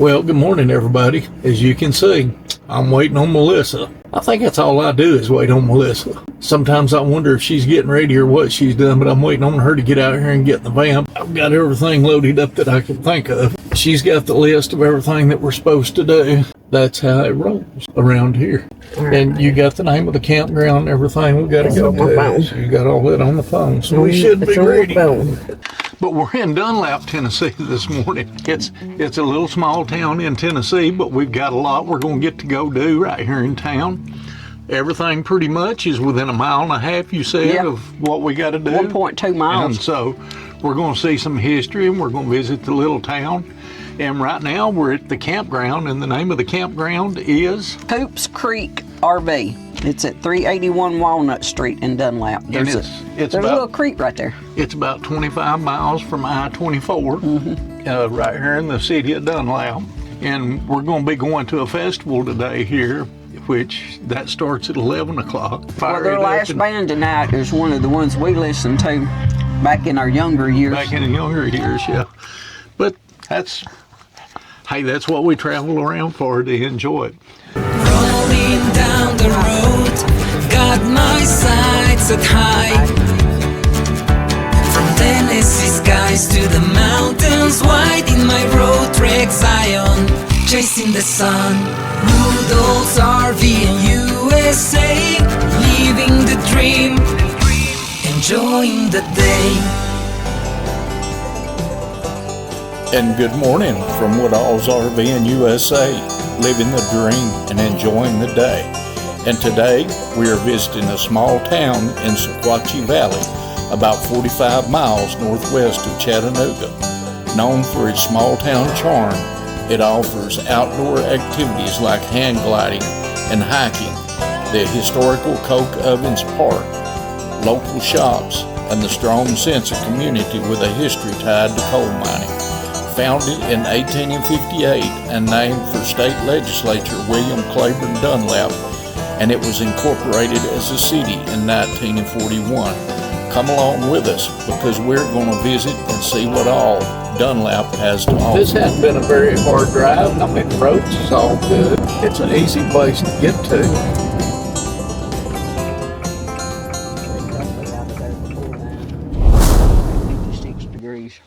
Well, good morning, everybody. As you can see, I'm waiting on Melissa. I think that's all I do is wait on Melissa. Sometimes I wonder if she's getting ready or what she's done, but I'm waiting on her to get out here and get in the van. I've got everything loaded up that I can think of. She's got the list of everything that we're supposed to do. That's how it rolls around here. And you got the name of the campground and everything we got to go to. So you got all that on the phone, so we should be ready. But we're in Dunlap, Tennessee this morning. It's a little small town in Tennessee, but we've got a lot we're going to get to go do right here in town. Everything pretty much is within a mile and a half, you said, of what we got to do. 1.2 miles. And so we're going to see some history and we're going to visit the little town. And right now we're at the campground, and the name of the campground is? Coops Creek RV. It's at 381 Walnut Street in Dunlap. There's a little creek right there. It's about 25 miles from I-24, right here in the city of Dunlap. And we're going to be going to a festival today here, which that starts at 11 o'clock. Well, their last band tonight is one of the ones we listened to back in our younger years. Back in the younger years, yeah. But that's what we travel around for, to enjoy it. Rolling down the road, got my sights set high. From Tennessee skies to the mountains wide in my Roadtrek Zion, chasing the sun. Woodallsrvnusa, living the dream, enjoying the day. And good morning from Woodallsrvnusa, living the dream and enjoying the day. And today we are visiting a small town in Sequatchie Valley, about 45 miles northwest of Chattanooga. Known for its small town charm, it offers outdoor activities like hang gliding and hiking, the historical Coke Ovens Park, local shops, and the strong sense of community with a history tied to coal mining. Founded in 1858 and named for state legislator William Claiborne Dunlap, and it was incorporated as a city in 1941. Come along with us, because we're going to visit and see what all Dunlap has to offer. This hasn't been a very hard drive. I mean, the roads is all good. It's an easy place to get to. 56 degrees.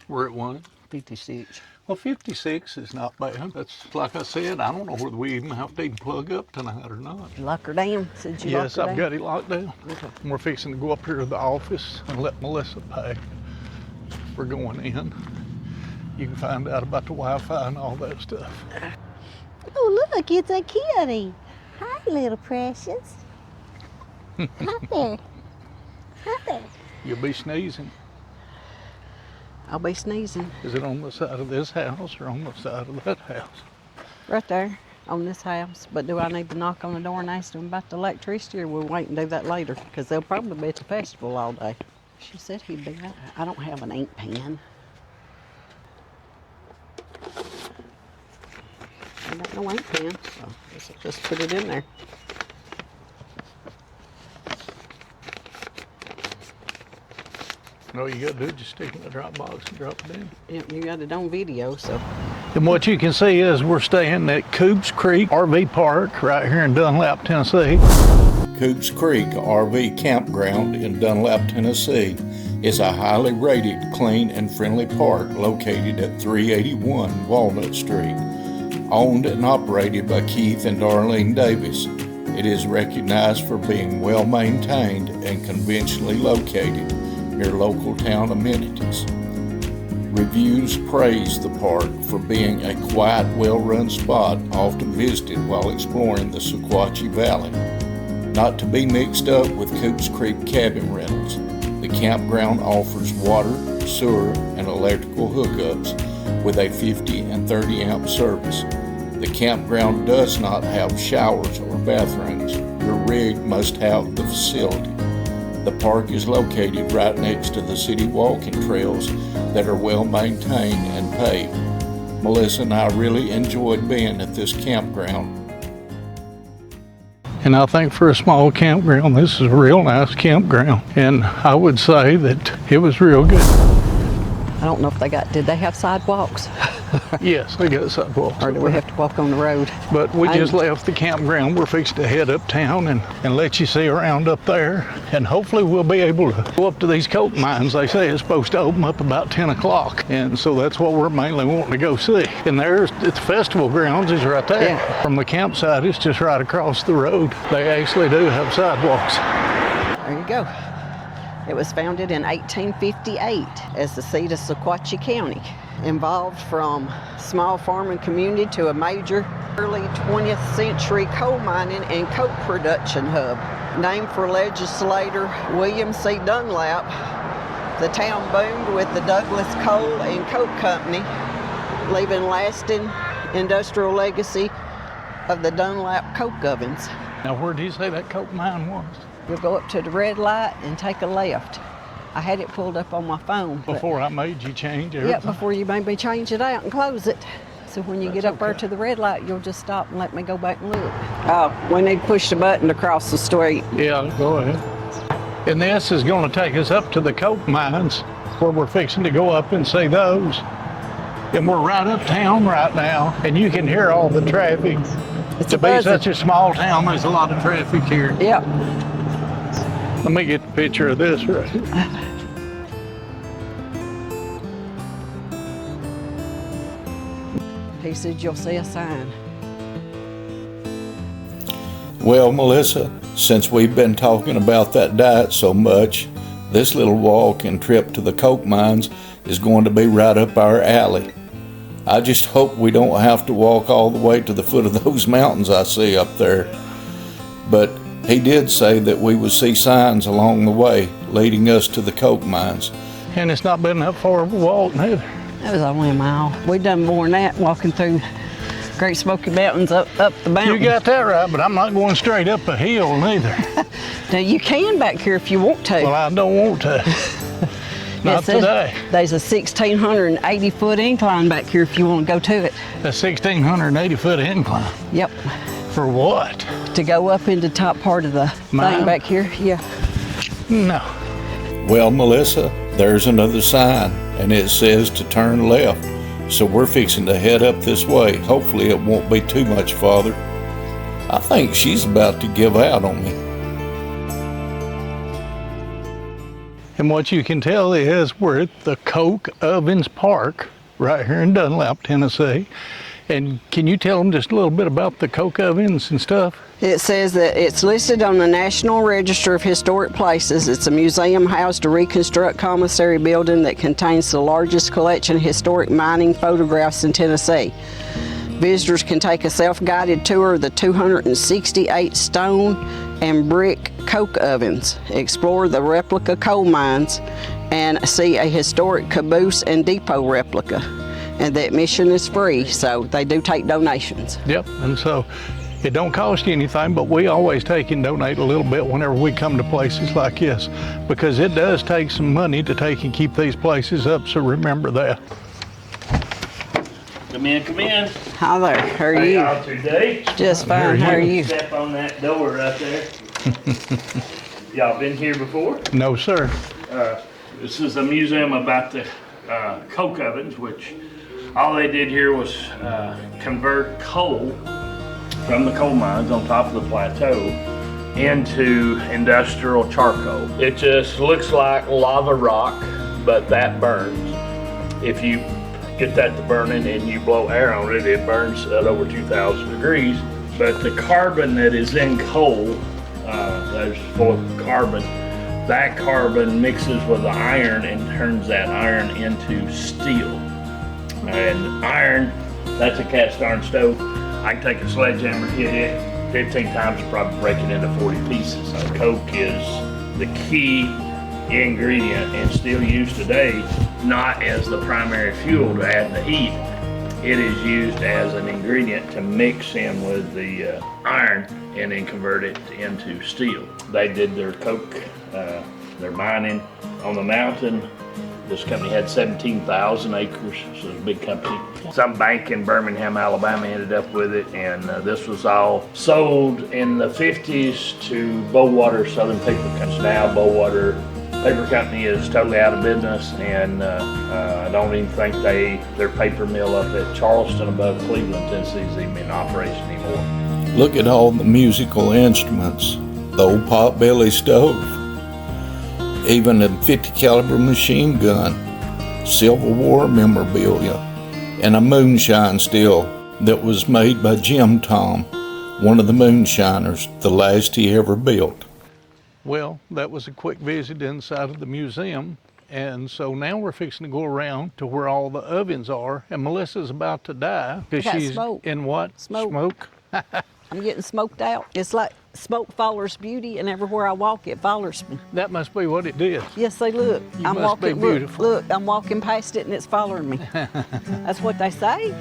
We're at one. 56. Well, 56 is not bad. That's, like I said, I don't know whether we even have to even plug up tonight or not. Lock her down. Said you Yes, lock her I've got it locked down. Okay. And we're fixing to go up here to the office and let Melissa pay. We're going in. You can find out about the Wi-Fi and all that stuff. Oh, look, it's a kitty. Hi, little precious. Hi there. Hi there. You'll be sneezing. I'll be sneezing. Is it on the side of this house or on the side of that house? Right there on this house. But do I need to knock on the door and ask them about the electricity, or we'll wait and do that later? Because they'll probably be at the festival all day. She said he'd be out. I don't have an ink pen. I got no ink pen, so I guess I'll just put it in there. No, you got to do is just stick it in the drop box and drop it in. Yep, you got it on video, so. And what you can see is we're staying at Coops Creek RV Park right here in Dunlap, Tennessee. Coops Creek RV Campground in Dunlap, Tennessee is a highly rated, clean, and friendly park located at 381 Walnut Street. Owned and operated by Keith and Darlene Davis, it is recognized for being well maintained and conventionally located near local town amenities. Reviews praise the park for being a quiet, well-run spot often visited while exploring the Sequatchie Valley. Not to be mixed up with Coops Creek cabin rentals, the campground offers water, sewer, and electrical hookups with a 50 and 30 amp service. The campground does not have showers or bathrooms. Your rig must have the facility. The park is located right next to the city walking trails that are well maintained and paved. Melissa and I really enjoyed being at this campground. And I think for a small campground, this is a real nice campground. And I would say that it was real good. I don't know if did they have sidewalks? Yes, they got sidewalks. Or do we have to walk on the road? But we just left the campground. We're fixing to head uptown and let you see around up there. And hopefully we'll be able to go up to these coke mines. They say it's supposed to open up about 10 o'clock. And so that's what we're mainly wanting to go see. And there's the festival grounds is right there. Yeah. From the campsite, it's just right across the road. They actually do have sidewalks. There you go. It was founded in 1858 as the seat of Sequatchie County. Involved from small farming community to a major early 20th century coal mining and coke production hub. Named for legislator William C. Dunlap, the town boomed with the Douglas Coal and Coke Company, leaving lasting industrial legacy of the Dunlap coke ovens. Now, where did you say that coke mine was? You'll go up to the red light and take a left. I had it pulled up on my phone. Before I made you change everything? Yeah, before you made me change it out and close it. So when you get up there to the red light, you'll just stop and let me go back and look. Oh, we need to push the button to cross the street. Yeah, go ahead. And this is going to take us up to the coke mines where we're fixing to go up and see those. And we're right uptown right now, and you can hear all the traffic. It's To be such a small town, there's a lot of traffic here. Yep. Let me get the picture of this right here. He said you'll see a sign. Well, Melissa, since we've been talking about that diet so much, this little walk and trip to the coke mines is going to be right up our alley. I just hope we don't have to walk all the way to the foot of those mountains I see up there. But he did say that we would see signs along the way leading us to the coke mines. And it's not been that far of a walk neither. That was only a mile. We've done more than that walking through Great Smoky Mountains up the mountain. You got that right, but I'm not going straight up a hill neither. Now you can back here if you want to. Well, I don't want to. Not today. There's a 1,680 foot incline back here if you want to go to it. A 1,680 foot incline. Yep. For what? To go up into the top part of the Mine? thing back here. Yeah. No. Well, Melissa, there's another sign, and it says to turn left. So we're fixing to head up this way. Hopefully it won't be too much farther. I think she's about to give out on me. And what you can tell is we're at the Coke Ovens Park right here in Dunlap, Tennessee. And can you tell them just a little bit about the coke ovens and stuff? It says that it's listed on the National Register of Historic Places. It's a museum housed a reconstruct commissary building that contains the largest collection of historic mining photographs in Tennessee. Visitors can take a self-guided tour of the 268 stone and brick coke ovens, explore the replica coal mines, and see a historic caboose and depot replica. And the admission is free, so they do take donations. Yep, and so it don't cost you anything, but we always take and donate a little bit whenever we come to places like this, because it does take some money to take and keep these places up, so remember that. Come in, come in. Hi there, how are How you? y'all today? Just fine, how are you? Step on that door right there. Y'all been here before? No, sir. This is a museum about the coke ovens, which all they did here was convert coal from the coal mines on top of the plateau into industrial charcoal. It just looks like lava rock, but that burns. If you get that to burning and you blow air on it, it burns at over 2,000 degrees. But the carbon that is in coal, there's full of carbon, that carbon mixes with the iron and turns that iron into steel. And iron, that's a cast iron stove. I can take a sledgehammer, hit it 15 times, probably break it into 40 pieces. Coke is the key ingredient and still used today, not as the primary fuel to add the heat. It is used as an ingredient to mix in with the iron and then convert it into steel. They did their coke, their mining on the mountain. This company had 17,000 acres, so it's a big company. Some bank in Birmingham, Alabama ended up with it, and this was all sold in the 50s to Bowater Southern Paper Company. Now Bowater paper company is totally out of business, and I don't even think their paper mill up at Charleston above Cleveland, Tennessee is even in operation anymore. Look at all the musical instruments, the old potbelly stove, even a 50 caliber machine gun, Civil War memorabilia, and a moonshine still that was made by Jim Tom, one of the moonshiners, the last he ever built. Well, that was a quick visit inside of the museum, and so now we're fixing to go around to where all the ovens are, and Melissa's about to die because I got she's smoke. in what? Smoke. I'm getting smoked out. It's like smoke follows beauty, and everywhere I walk, it follows me. That must be what it did. Yes, they look. You I'm must be walking. beautiful. Look, I'm walking past it, and it's following me. That's what they say.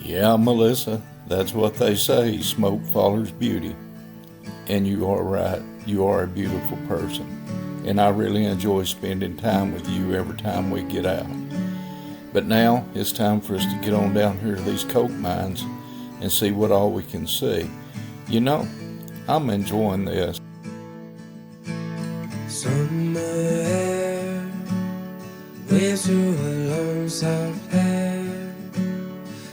Yeah, Melissa, that's what they say, smoke follows beauty. And you are right, you are a beautiful person. And I really enjoy spending time with you every time we get out. But now it's time for us to get on down here to these coke mines and see what all we can see. You know, I'm enjoying this. Somewhere, waves through a long soft hair,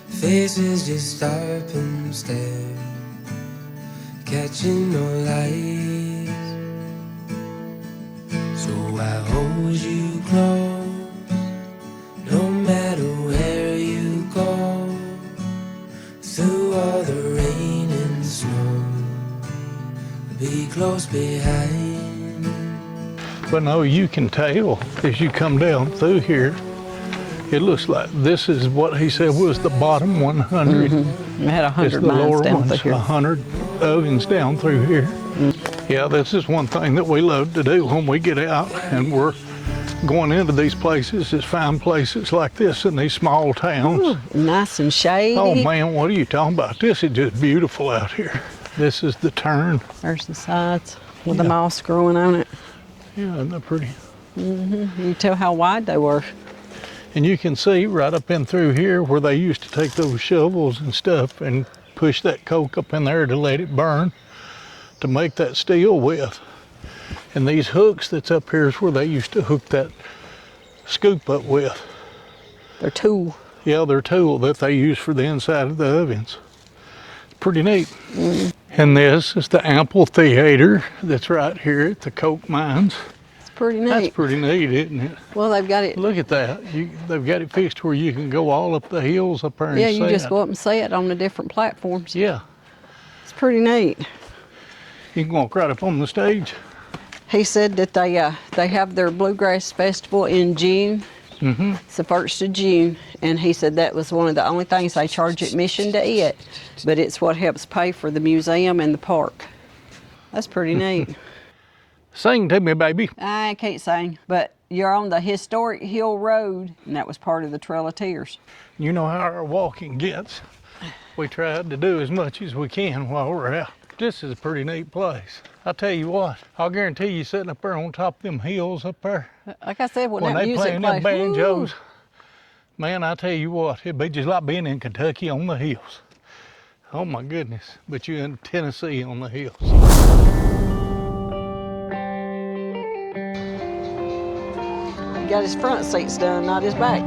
faces just stop and stare, catching no light. So I hold you close, no matter where you go, through all the rain and snow, I'll be close behind. But no, you can tell as you come down through here, it looks like this is what he said was the bottom 100. We had It's 100 the mines lower down ones, through here. 100 ovens down through here. Yeah, this is one thing that we love to do when we get out and we're going into these places, is find places like this in these small towns. Ooh, nice and shady. Oh man, what are you talking about? This is just beautiful out here. This is the turn. There's the sides with the moss growing on it. Yeah, isn't that pretty? You can tell how wide they were. And you can see right up in through here where they used to take those shovels and stuff and push that coke up in there to let it burn to make that steel with. And these hooks that's up here is where they used to hook that scoop up with. They're tool. Yeah, their tool that they use for the inside of the ovens. It's pretty neat. And this is the amphitheater that's right here at the coke mines. It's pretty neat. That's pretty neat, isn't it? Well, they've got it. Look at that. They've got it fixed where you can go all up the hills up there and Yeah, see you just it. go up and see it on the different platforms. Yeah, It's pretty neat. you can walk right up on the stage. He said that they have their Bluegrass Festival in June. It's the 1st of June, and he said that was one of the only things they charge admission to it, but it's what helps pay for the museum and the park. That's pretty neat. Sing to me, baby. I can't sing, but you're on the historic Hill Road, and that was part of the Trail of Tears. You know how our walking gets. We tried to do as much as we can while we're out. This is a pretty neat place. I'll tell you what, I'll guarantee you sitting up there on top of them hills up there, Like I said, when when that they music playing them plays, banjos, man, I tell you what, it'd be just like being in Kentucky on the hills. Oh my goodness, but you're in Tennessee on the hills. he got his front seats done, not his back.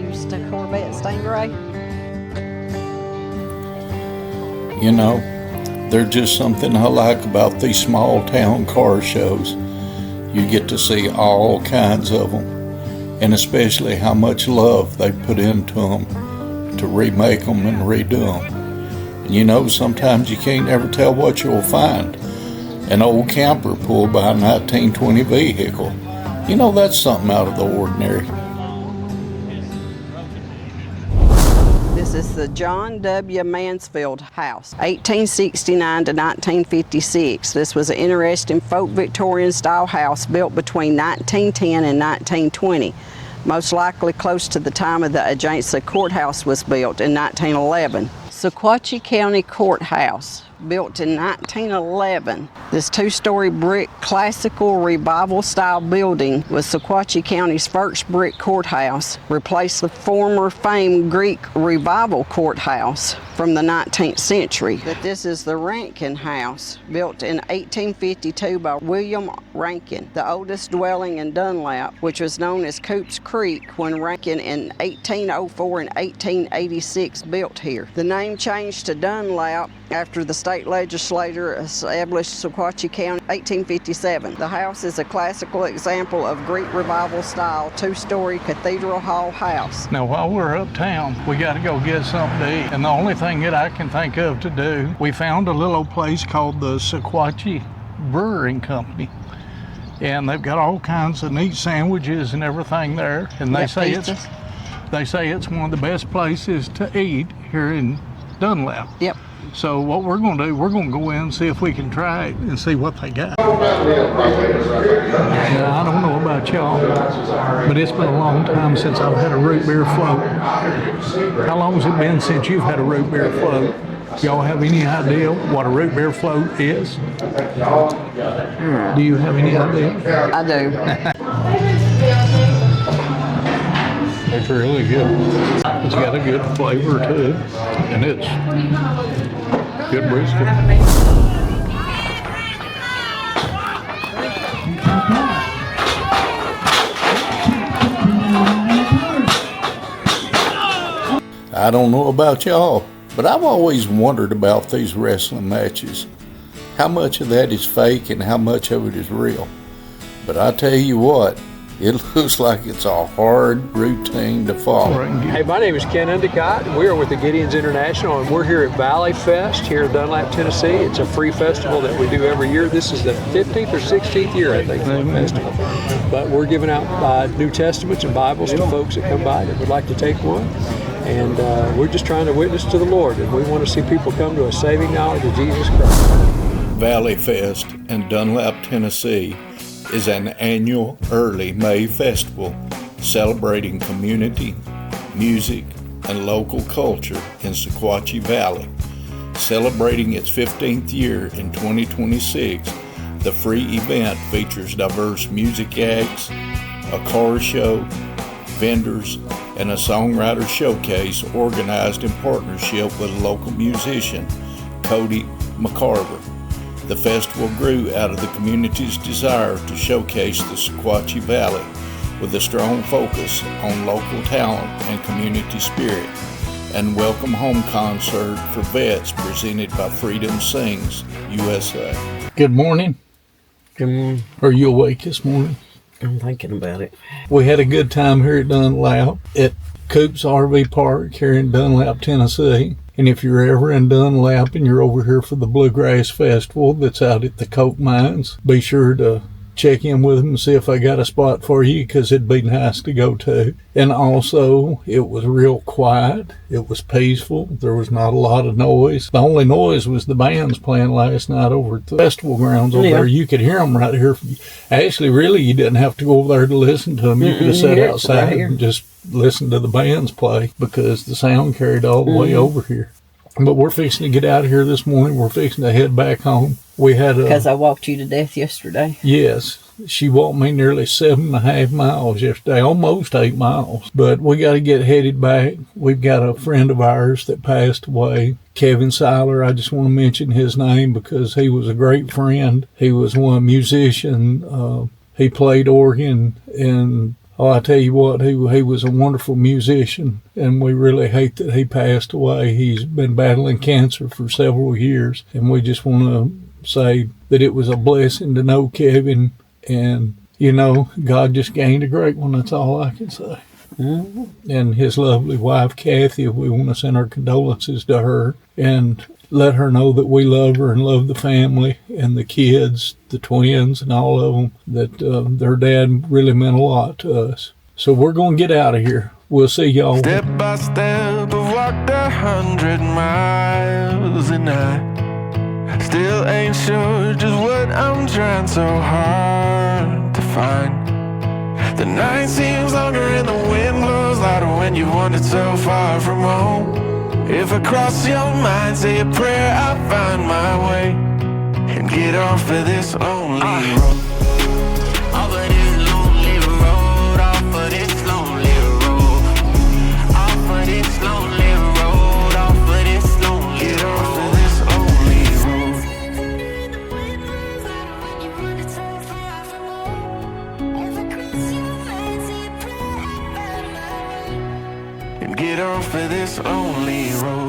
Used to Corvette Stingray. You know, there's just something I like about these small town car shows. You get to see all kinds of them, and especially how much love they put into them to remake them and redo them. And you know, sometimes you can't ever tell what you'll find. An old camper pulled by a 1920 vehicle. You know, that's something out of the ordinary. This is the John W. Mansfield House, 1869 to 1956. This was an interesting folk Victorian style house built between 1910 and 1920, most likely close to the time of the Agency Courthouse was built in 1911. Sequatchie County Courthouse built in 1911. This two-story brick classical revival-style building was Sequatchie County's first brick courthouse, replaced the former famed Greek revival courthouse from the 19th century. But this is the Rankin House, built in 1852 by William Rankin, the oldest dwelling in Dunlap, which was known as Coops Creek when Rankin in 1804 and 1886 built here. The name changed to Dunlap after the state legislature established Sequatchie County in 1857. The house is a classical example of Greek revival style two-story cathedral hall house. Now while we're uptown, we got to go get something to eat. And the only thing that I can think of to do, we found a little place called the Sequatchie Brewing Company. And they've got all kinds of neat sandwiches and everything there. And they say it's one of the best places to eat here in Dunlap. Yep. So what we're going to do, we're going to go in and see if we can try it and see what they got. Now, I don't know about y'all, but it's been a long time since I've had a root beer float. How long has it been since you've had a root beer float? Y'all have any idea what a root beer float is? Do you have any idea? I do. It's really good. It's got a good flavor to it, and it's good brisket. I don't know about y'all, but I've always wondered about these wrestling matches. How much of that is fake and how much of it is real? But I tell you what, it looks like it's a hard routine to follow. Hey, my name is Ken Endicott. We are with the Gideons International, and we're here at Valley Fest here in Dunlap, Tennessee. It's a free festival that we do every year. This is the 15th or 16th year, I think, for the festival. But we're giving out New Testaments and Bibles to folks that come by that would like to take one. And we're just trying to witness to the Lord, and we want to see people come to a saving knowledge of Jesus Christ. Valley Fest in Dunlap, Tennessee is an annual early May festival celebrating community, music, and local culture in Sequatchie Valley. Celebrating its 15th year in 2026, the free event features diverse music acts, a car show, vendors, and a songwriter showcase organized in partnership with a local musician, Cody McCarver. The festival grew out of the community's desire to showcase the Sequatchie Valley with a strong focus on local talent and community spirit, and welcome home concert for vets presented by Freedom Sings USA. Good morning. Good morning. Are you awake this morning? I'm thinking about it. We had a good time here at Dunlap at Coops RV Park here in Dunlap, Tennessee. And if you're ever in Dunlap and you're over here for the Bluegrass Festival that's out at the Coke Mines, be sure to check in with them and see if they got a spot for you, because it'd be nice to go to. And also, it was real quiet. It was peaceful. There was not a lot of noise. The only noise was the bands playing last night over at the festival grounds over there. You could hear them right here. Actually, really, you didn't have to go over there to listen to them. You could have sat outside and just listen to the bands play, because the sound carried all the way over here. But we're fixing to get out of here this morning. We're fixing to head back home. We had Because I walked you to death yesterday. Yes. She walked me nearly 7.5 miles yesterday, almost 8 miles. But we got to get headed back. We've got a friend of ours that passed away, Kevin Seiler. I just want to mention his name because he was a great friend. He was one musician. He played organ, and I tell you what, he was a wonderful musician, and we really hate that he passed away. He's been battling cancer for several years, and we just want to say that it was a blessing to know Kevin, and, you know, God just gained a great one. That's all I can say. Mm-hmm. And his lovely wife, Kathy, we want to send our condolences to her and let her know that we love her and love the family and the kids, the twins and all of them, that their dad really meant a lot to us. So we're going to get out of here. We'll see y'all. Step by step, I've walked 100 miles, and I still ain't sure just what I'm trying so hard to find. The night seems longer and the wind blows louder when you wander so far from home. If I cross your mind, say a prayer, I'll find my way and get off of this lonely road. Off of this lonely road, off of this lonely road, off of this lonely road, off of this lonely road, get off of this lonely road. And get off of this lonely road.